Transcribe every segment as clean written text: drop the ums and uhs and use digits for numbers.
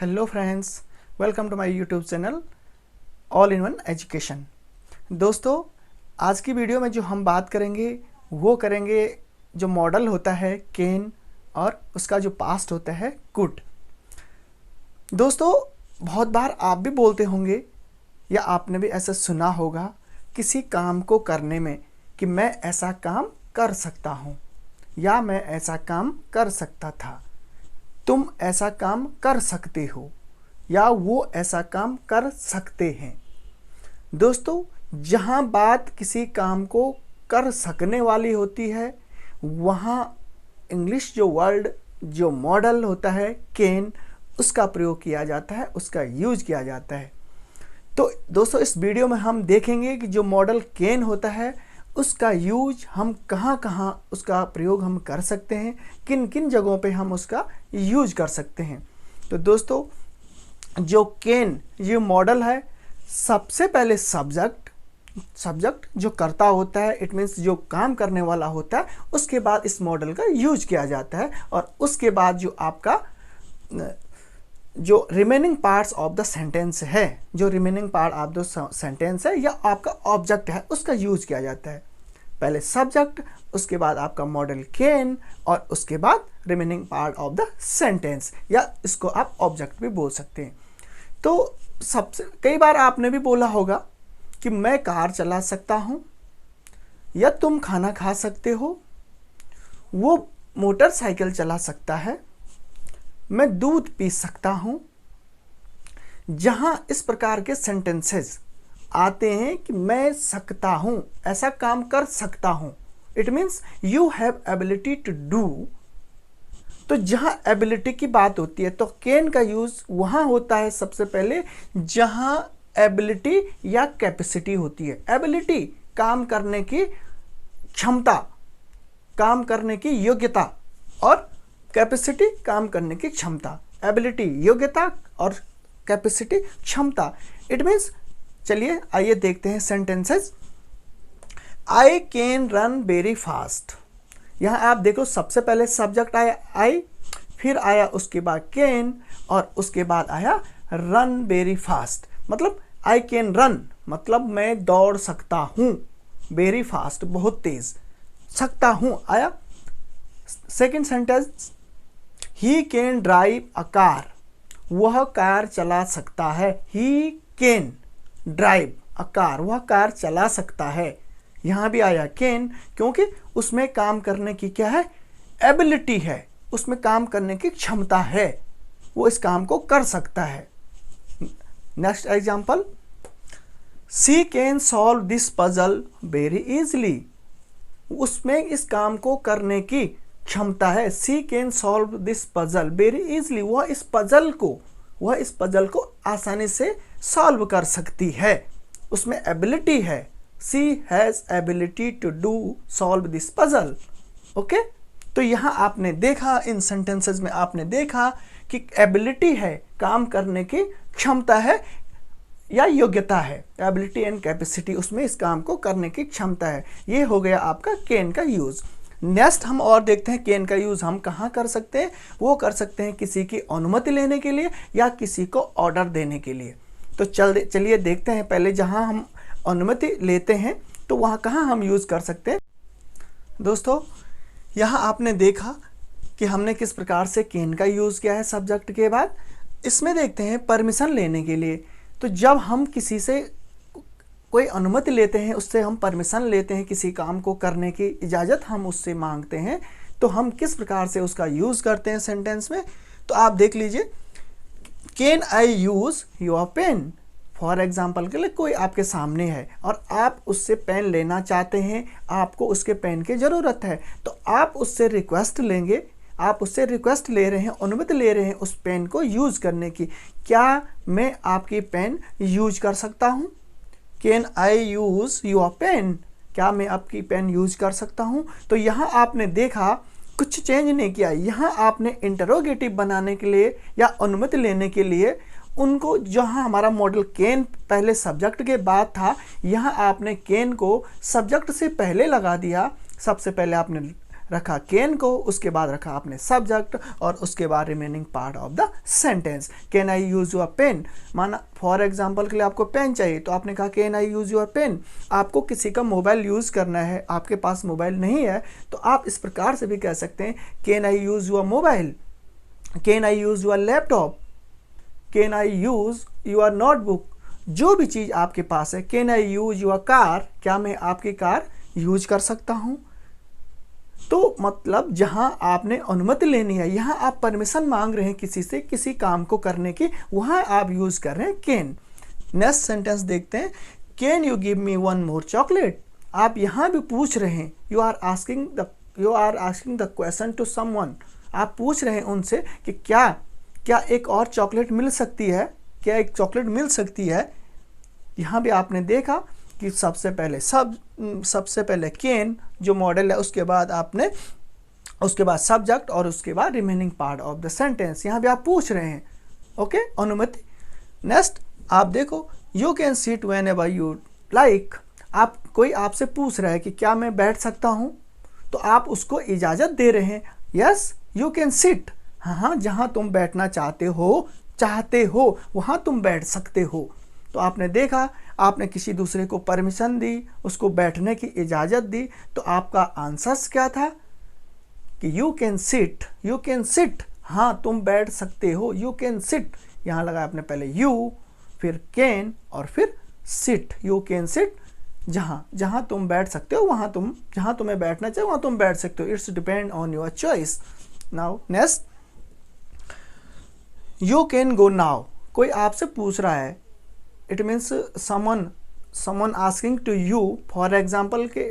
Hello friends, welcome to my YouTube channel all in one education. दोस्तों, आज की video में जो हम बात करेंगे वो करेंगे जो मॉडल होता है कैन और उसका जो पास्ट होता है कुड। दोस्तों, बहुत बार आप भी बोलते होंगे या आपने भी ऐसा सुना होगा किसी काम को करने में कि मैं ऐसा काम कर सकता हूँ या मैं ऐसा काम कर सकता था, तुम ऐसा काम कर सकते हो या वो ऐसा काम कर सकते हैं। दोस्तों, जहाँ बात किसी काम को कर सकने वाली होती है वहाँ इंग्लिश जो वर्ड जो मॉडल होता है कैन, उसका प्रयोग किया जाता है, उसका यूज किया जाता है। तो दोस्तों, इस वीडियो में हम देखेंगे कि जो मॉडल कैन होता है उसका यूज हम कहाँ कहाँ उसका प्रयोग हम कर सकते हैं, किन किन जगहों पे हम उसका यूज कर सकते हैं। तो दोस्तों, जो कैन ये मॉडल है, सबसे पहले सब्जेक्ट जो करता होता है, इट मीन्स जो काम करने वाला होता है, उसके बाद इस मॉडल का यूज किया जाता है और उसके बाद जो आपका जो remaining parts of the sentence है, जो remaining part of the sentence है या आपका ऑब्जेक्ट है, उसका यूज किया जाता है। पहले सब्जेक्ट, उसके बाद आपका मॉडल कैन और उसके बाद remaining part of the sentence, या इसको आप ऑब्जेक्ट भी बोल सकते हैं। तो सबसे कई बार आपने भी बोला होगा कि मैं कार चला सकता हूँ या तुम खाना खा सकते हो, वो मोटरसाइकिल चला सकता है, मैं दूध पी सकता हूं। जहां इस प्रकार के सेंटेंसेस आते हैं कि मैं सकता हूं, ऐसा काम कर सकता हूं, it means you have ability to do. तो जहां एबिलिटी की बात होती है तो कैन का यूज वहां होता है सबसे पहले जहां एबिलिटी या कैपेसिटी होती है। एबिलिटी काम करने की क्षमता, काम करने की योग्यता, और कैपेसिटी काम करने की क्षमता। एबिलिटी योग्यता और कैपेसिटी क्षमता। इट मीन्स, चलिए आइए देखते हैं sentences. I can run very fast. यहाँ आप देखो, सबसे पहले सब्जेक्ट आया आई, फिर आया उसके बाद कैन और उसके बाद आया रन वेरी फास्ट। मतलब आई कैन रन मतलब मैं दौड़ सकता हूँ, वेरी फास्ट बहुत तेज, सकता हूँ आया। Second sentence, he can drive a car, वह कार चला सकता है। He can drive a car, वह कार चला सकता है। यहाँ भी आया कैन क्योंकि उसमें काम करने की क्या है, एबिलिटी है, उसमें काम करने की क्षमता है, वो इस काम को कर सकता है। Next example, she can solve this puzzle very easily, उसमें इस काम को करने की क्षमता है। She can solve this puzzle very easily, वह इस पजल को आसानी से सॉल्व कर सकती है, उसमें एबिलिटी है। She has ability to do solve this puzzle. Okay, तो यहाँ आपने देखा, इन सेंटेंसेस में आपने देखा कि एबिलिटी है, काम करने की क्षमता है या योग्यता है। एबिलिटी एंड कैपेसिटी, उसमें इस काम को करने की क्षमता है। ये हो गया आपका कैन का यूज। नेक्स्ट हम और देखते हैं कैन का यूज हम कहाँ कर सकते हैं। वो कर सकते हैं किसी की अनुमति लेने के लिए या किसी को ऑर्डर देने के लिए। तो चलिए देखते हैं, पहले जहाँ हम अनुमति लेते हैं तो वहाँ कहाँ हम यूज कर सकते हैं। दोस्तों, यहाँ आपने देखा कि हमने किस प्रकार से कैन का यूज किया है सब्जेक्ट के बाद। इसमें देखते हैं परमिशन लेने के लिए। तो जब हम किसी से कोई अनुमति लेते हैं, उससे हम परमिशन लेते हैं, किसी काम को करने की इजाज़त हम उससे मांगते हैं, तो हम किस प्रकार से उसका यूज़ करते हैं सेंटेंस में। तो आप देख लीजिए, can I use your pen. For example के लिए कोई आपके सामने है और आप उससे पेन लेना चाहते हैं, आपको उसके पेन की ज़रूरत है, तो आप उससे रिक्वेस्ट लेंगे, आप उससे रिक्वेस्ट ले रहे हैं, अनुमति ले रहे हैं उस पेन को यूज़ करने की। क्या मैं आपकी पेन यूज कर सकता हूँ? Can I use your pen, क्या मैं आपकी पेन यूज कर सकता हूँ? तो यहाँ आपने देखा कुछ चेंज नहीं किया। यहाँ आपने इंटरोगेटिव बनाने के लिए या अनुमति लेने के लिए उनको, जहाँ हमारा मॉडल कैन पहले सब्जेक्ट के बाद था, यहाँ आपने कैन को सब्जेक्ट से पहले लगा दिया। सबसे पहले आपने रखा कैन को, उसके बाद रखा आपने सब्जेक्ट और उसके बाद remaining part of the sentence. Can I use your pen, माना फॉर एग्जांपल के लिए आपको पेन चाहिए तो आपने कहा can I use your pen. आपको किसी का मोबाइल यूज़ करना है, आपके पास मोबाइल नहीं है तो आप इस प्रकार से भी कह सकते हैं can I use your mobile, can I use your laptop, can I use your notebook, जो भी चीज़ आपके पास है। Can I use your car, क्या मैं आपकी कार यूज कर सकता हूँ। तो मतलब जहाँ आपने अनुमति लेनी है, यहाँ आप परमिशन मांग रहे हैं किसी से किसी काम को करने की, वहाँ आप यूज कर रहे हैं कैन। नेक्स्ट सेंटेंस देखते हैं, can you give me one more chocolate. आप यहाँ भी पूछ रहे हैं, you are asking the question to someone. आप पूछ रहे हैं उनसे कि क्या एक और चॉकलेट मिल सकती है, क्या एक चॉकलेट मिल सकती है। यहाँ भी आपने देखा कि सबसे पहले कैन जो मॉडल है, उसके बाद सब्जेक्ट और उसके बाद remaining part of the sentence. यहाँ भी आप पूछ रहे हैं ओके, अनुमति। नेक्स्ट आप देखो, you can sit when ever you like. कोई आपसे पूछ रहा है कि क्या मैं बैठ सकता हूँ, तो आप उसको इजाज़त दे रहे हैं, यस यू कैन सिट। हाँ, जहाँ तुम बैठना चाहते हो वहाँ तुम बैठ सकते हो। तो आपने देखा, आपने किसी दूसरे को परमिशन दी, उसको बैठने की इजाज़त दी, तो आपका आंसर्स क्या था कि यू कैन सिट। हाँ, तुम बैठ सकते हो, यू कैन सिट। यहाँ लगा आपने पहले यू, फिर कैन और फिर सिट। यू कैन सिट, जहाँ तुम बैठ सकते हो वहाँ जहाँ तुम्हें बैठना चाहिए वहाँ तुम बैठ सकते हो। It's depend on your choice. Now next, you can go now. कोई आपसे पूछ रहा है, it means someone asking to you. For example के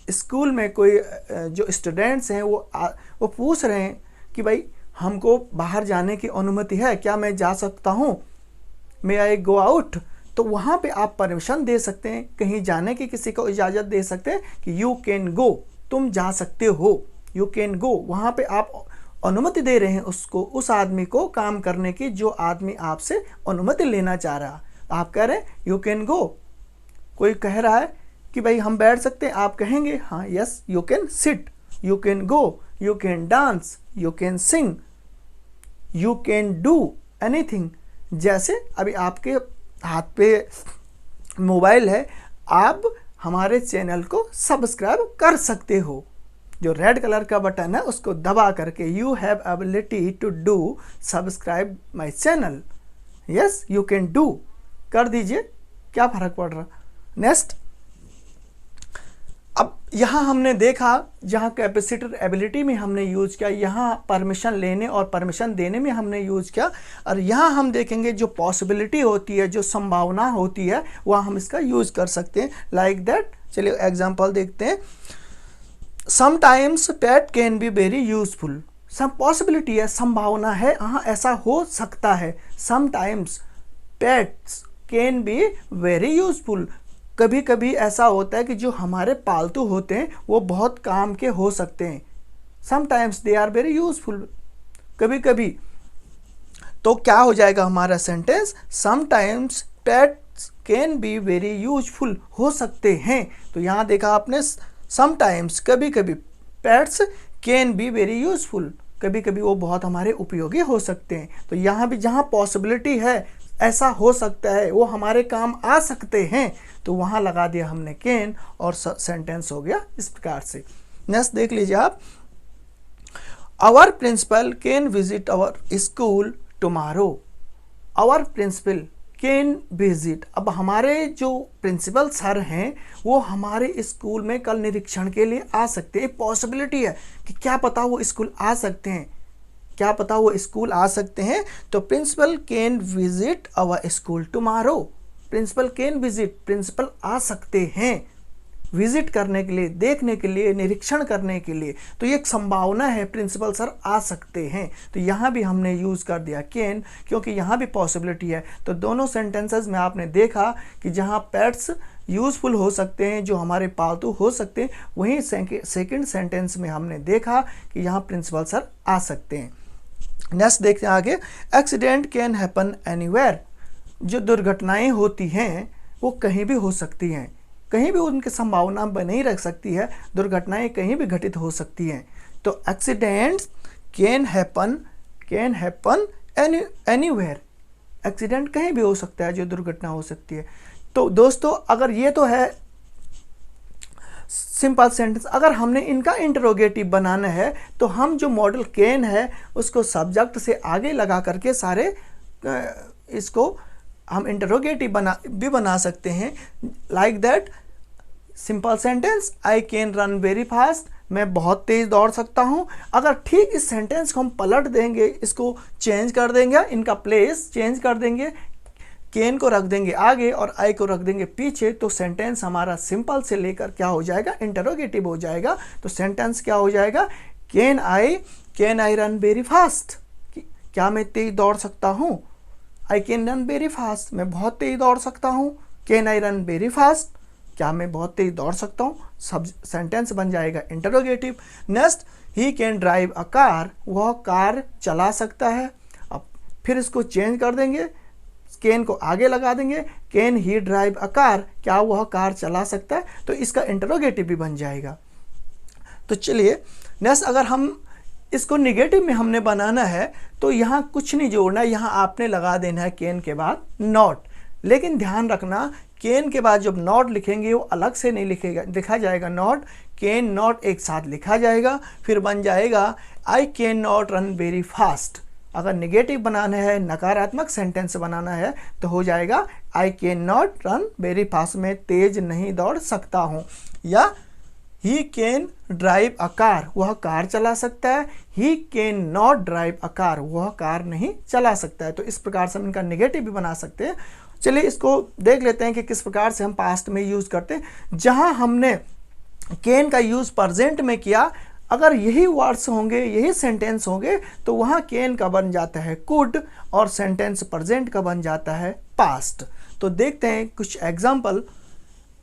स्कूल में कोई जो स्टूडेंट्स हैं वो पूछ रहे हैं कि भाई हमको बाहर जाने की अनुमति है, क्या मैं जा सकता हूँ, मे आई गो आउट। तो वहाँ पे आप परमिशन दे सकते हैं, कहीं जाने की किसी को इजाज़त दे सकते हैं कि यू कैन गो, तुम जा सकते हो, यू कैन गो। वहाँ पे आप अनुमति दे रहे हैं उस आदमी को काम करने की, जो आदमी आपसे अनुमति लेना चाह रहा। आप कह रहे हैं यू कैन गो। कोई कह रहा है कि भाई हम बैठ सकते हैं, आप कहेंगे हाँ yes you can sit, you can go, you can dance, you can sing, you can do anything. जैसे अभी आपके हाथ पे मोबाइल है, आप हमारे चैनल को सब्सक्राइब कर सकते हो। जो रेड कलर का बटन है उसको दबा करके you have ability to do subscribe my channel, yes you can do, कर दीजिए, क्या फर्क पड़ रहा। नेक्स्ट, अब यहाँ हमने देखा जहाँ कैपेसिटर एबिलिटी में हमने यूज किया, यहाँ परमिशन लेने और परमिशन देने में हमने यूज किया। और यहाँ हम देखेंगे जो पॉसिबिलिटी होती है, जो संभावना होती है, वह हम इसका यूज कर सकते हैं। लाइक दैट, चलिए एग्जांपल देखते हैं। Sometimes pet can be very useful. Some possibility है, संभावना है, हाँ ऐसा हो सकता है। Sometimes pets can be very useful. कभी कभी ऐसा होता है कि जो हमारे पालतू होते हैं वो बहुत काम के हो सकते हैं। Sometimes they are very useful, कभी कभी। तो क्या हो जाएगा हमारा sentence, sometimes pets can be very useful, हो सकते हैं। तो यहाँ देखा आपने, समटाइम्स कभी कभी, pets can be very useful, कभी कभी वो बहुत हमारे उपयोगी हो सकते हैं। तो यहाँ भी जहाँ पॉसिबिलिटी है, ऐसा हो सकता है, वो हमारे काम आ सकते हैं, तो वहाँ लगा दिया हमने कैन और सेंटेंस हो गया इस प्रकार से। नेक्स्ट देख लीजिए आप, our principal can visit our school tomorrow. Our principal can visit, अब हमारे जो प्रिंसिपल सर हैं वो हमारे स्कूल में कल निरीक्षण के लिए आ सकते हैं। पॉसिबिलिटी है कि क्या पता वो स्कूल आ सकते हैं, क्या पता वो स्कूल आ सकते हैं। तो principal can visit our school tomorrow, principal can visit, principal आ सकते हैं विजिट करने के लिए, देखने के लिए, निरीक्षण करने के लिए। तो ये एक संभावना है, प्रिंसिपल सर आ सकते हैं। तो यहाँ भी हमने यूज़ कर दिया कैन, क्योंकि यहाँ भी पॉसिबिलिटी है। तो दोनों सेंटेंसेस में आपने देखा कि जहाँ पेट्स यूज़फुल हो सकते हैं, जो हमारे पालतू हो सकते हैं, वहीं सेकेंड सेंटेंस में हमने देखा कि यहाँ प्रिंसिपल सर आ सकते हैं। नेक्स्ट देखते हैं आगे, एक्सीडेंट कैन हैपन एनीवेयर। जो दुर्घटनाएं होती हैं वो कहीं भी हो सकती हैं, कहीं भी उनकी संभावना बनी रह सकती है, दुर्घटनाएं कहीं भी घटित हो सकती हैं। तो accidents can happen anywhere, accident कहीं भी हो सकता है जो दुर्घटना हो सकती है। तो दोस्तों अगर ये तो है सिंपल सेंटेंस, अगर हमने इनका इंटरोगेटिव बनाना है तो हम जो मॉडल कैन है उसको सब्जेक्ट से आगे लगा करके सारे इसको हम इंटरोगेटिव बना सकते हैं। Like that simple sentence, I can run very fast, मैं बहुत तेज दौड़ सकता हूं। अगर ठीक इस सेंटेंस को हम पलट देंगे, इसको चेंज कर देंगे, इनका प्लेस चेंज कर देंगे, कैन को रख देंगे आगे और आई को रख देंगे पीछे, तो सेंटेंस हमारा सिंपल से लेकर क्या हो जाएगा, इंटरोगेटिव हो जाएगा। तो सेंटेंस क्या हो जाएगा, can I run very fast, क्या मैं तेज दौड़ सकता हूँ। I can run very fast, मैं बहुत तेज दौड़ सकता हूँ। Can I run very fast, क्या मैं बहुत तेज दौड़ सकता हूँ। सब सेंटेंस बन जाएगा interrogative. Next, he can drive a car, वह कार चला सकता है। अब फिर इसको चेंज कर देंगे, कैन को आगे लगा देंगे, can he drive a car, क्या वह कार चला सकता है। तो इसका इंटरोगेटिव भी बन जाएगा। तो चलिए नेक्स्ट, अगर हम इसको निगेटिव में हमने बनाना है तो यहाँ कुछ नहीं जोड़ना, यहाँ आपने लगा देना है कैन के बाद नॉट। लेकिन ध्यान रखना, कैन के बाद जब नॉट लिखेंगे वो अलग से नहीं लिखा जाएगा, नॉट कैन नॉट एक साथ लिखा जाएगा। फिर बन जाएगा I can not run very fast. अगर नेगेटिव बनाना है, नकारात्मक सेंटेंस बनाना है तो हो जाएगा I can not run very fast, मैं तेज नहीं दौड़ सकता हूँ। या he can drive a car, वह कार चला सकता है। He can not drive a car, वह कार नहीं चला सकता है। तो इस प्रकार से हम इनका नेगेटिव भी बना सकते हैं। चलिए इसको देख लेते हैं कि किस प्रकार से हम पास्ट में यूज़ करते हैं। जहां हमने कैन का यूज़ प्रेजेंट में किया, अगर यही वर्ड्स होंगे, यही सेंटेंस होंगे, तो वहाँ कैन का बन जाता है कुड और सेंटेंस प्रेजेंट का बन जाता है पास्ट। तो देखते हैं कुछ example.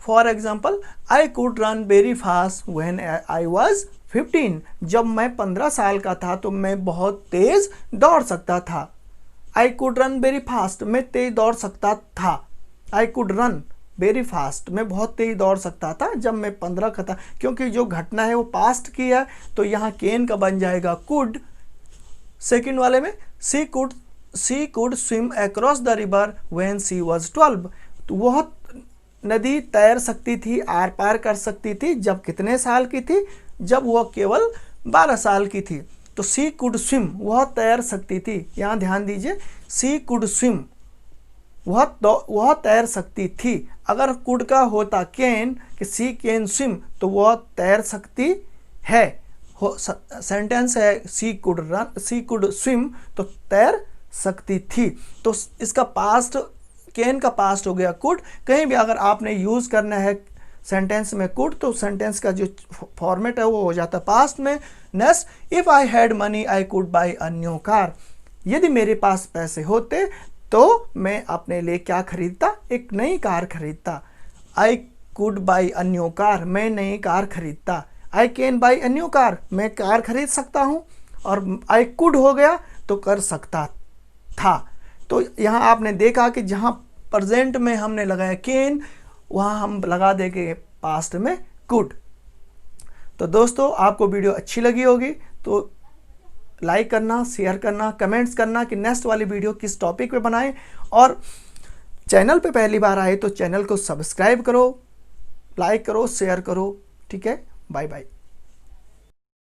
For example, I could run very fast when I was 15, जब मैं 15 साल का था तो मैं बहुत तेज दौड़ सकता था। I could run very fast, मैं तेज दौड़ सकता था। I could run very fast, मैं बहुत तेज दौड़ सकता था जब मैं 15 का था, क्योंकि जो घटना है वो पास्ट की है। तो यहाँ कैन का बन जाएगा कुड। सेकंड वाले में she could swim across the river when she was 12, तो वह नदी तैर सकती थी, आर पार कर सकती थी, जब कितने साल की थी, जब वह केवल 12 साल की थी। तो सी कुड स्विम, वह तैर सकती थी। यहाँ ध्यान दीजिए, सी कुड स्विम, वह तैर सकती थी। अगर कुड का होता कैन, कि सी कैन स्विम, तो वह तैर सकती है। सेंटेंस है सी कुड स्विम, तो तैर सकती थी। तो इसका पास्ट, कैन का पास्ट हो गया कुड। कहीं भी अगर आपने यूज़ करना है सेंटेंस में कुड, तो सेंटेंस का जो फॉर्मेट है वो हो जाता है पास्ट में। Next, if I had money I could by a new car, यदि मेरे पास पैसे होते तो मैं अपने लिए क्या खरीदता, एक नई कार खरीदता। I could by a new car, मैं नई कार खरीदता। I can buy a new car, मैं कार खरीद सकता हूँ। और आई कुड हो गया तो कर सकता था। तो यहाँ आपने देखा कि जहाँ प्रेजेंट में हमने लगाया कैन, वहाँ हम लगा देंगे पास्ट में कुड। तो दोस्तों आपको वीडियो अच्छी लगी होगी तो लाइक करना, शेयर करना, कमेंट्स करना कि नेक्स्ट वाली वीडियो किस टॉपिक पे बनाएं। और चैनल पे पहली बार आए तो चैनल को सब्सक्राइब करो, लाइक करो, शेयर करो। ठीक है, बाय बाय।